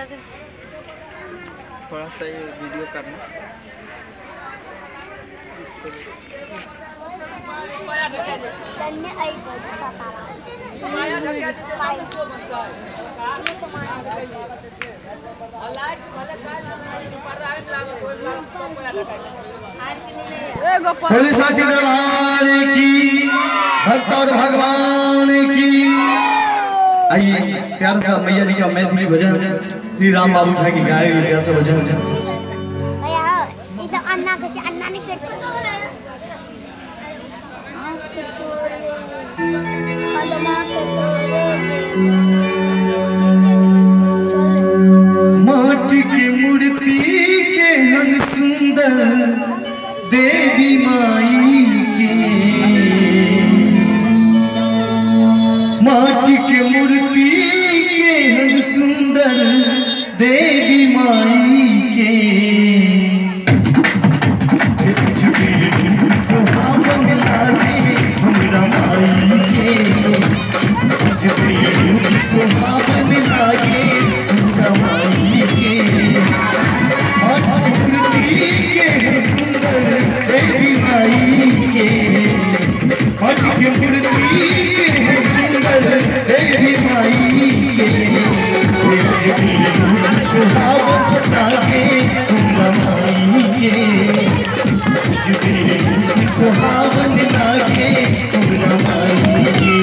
थोड़ा सा ये वीडियो करना। बोले साची दरबार की, भक्त और भगवान की। आइए प्यार सा मैया जी का मैथिली भजन श्री राम बाबू छा की गाए हुए प्यार सा भजन। माटी की मूर्ति के हन सुंदर देवी माई के, माटी के मूर्ति के हन सुंदर देवी माई के। सुहावन लागे हमरा माई के, सुहावन लागे हमरा माई के। मूर्ति के सुंदर देवी माई के, माटी के मूर्ति के सुंदर देवी माई के। सुहावन लागे हमरा माई के, सुहावन लागे हमरा माई के।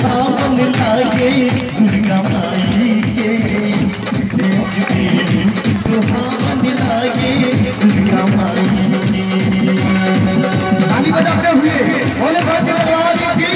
सुहावन लागे दुर्गा माई के, सुहावन लागे दुर्गा माई के। ताली बजाते हुए बोले साची दरबार की।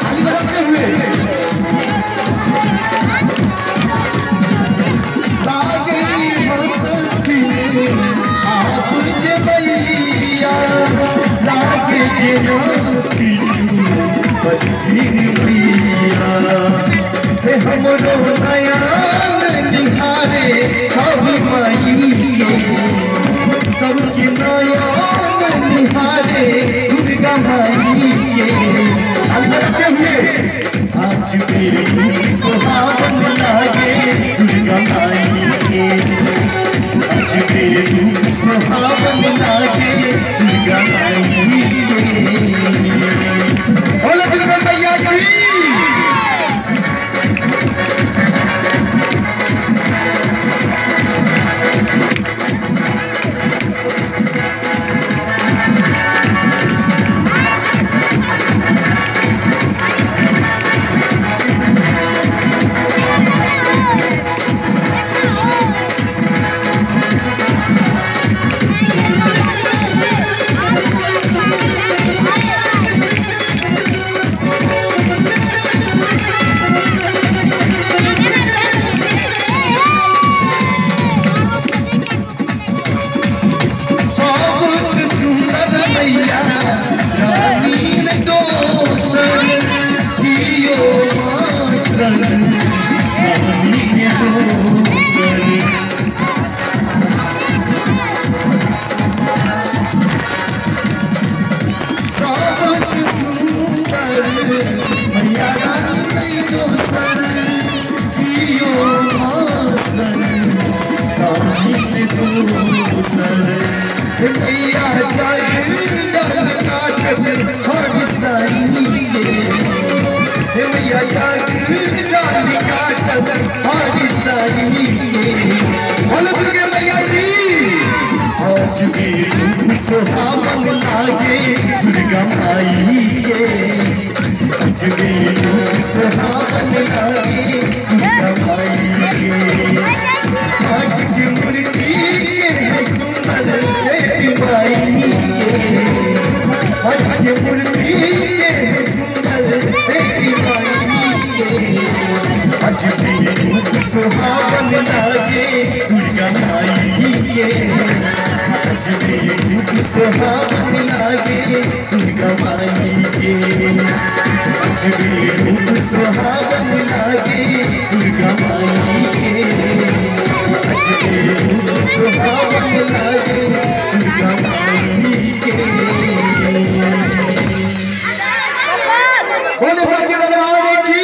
ताली बजाते हुए लागे बसंती आप जबैया, लागे जनती बजतीन मैया। हमरो नयन निहारे छवि माई के, सबके नयन निहारे दुर्गा माई के। आज मेरे सुहावन लागे दुर्गा माई के, आज मेरे सुहावन लागे दुर्गा माई के। बोलो दुर्गा मैया की। अजबी रूप सुहावन लागे दुर्गा माई के काट की मूर्ति के सुंदर बेटी माई के काट की मूर्ति के सुंदर बेटी माई के अजबी रूप सुहावन लागे दुर्गा माई के अजबी रूप सुहावन लागे दुर्गा माई के अजबी रूप सुहावन लागे दुर्गा माई के अजबी रूप सुहावन लागे दुर्गा माई के बोले सच्चे दरबार की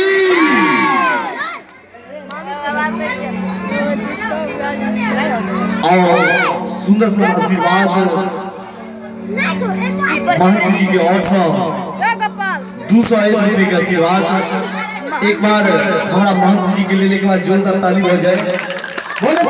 और सुंदर सा आशीर्वाद महंत जी के और सा 201 रुपए का आशीर्वाद एक बार हमारा महंत जी के लेने के बाद जोरदार ताली हो जाए। बोले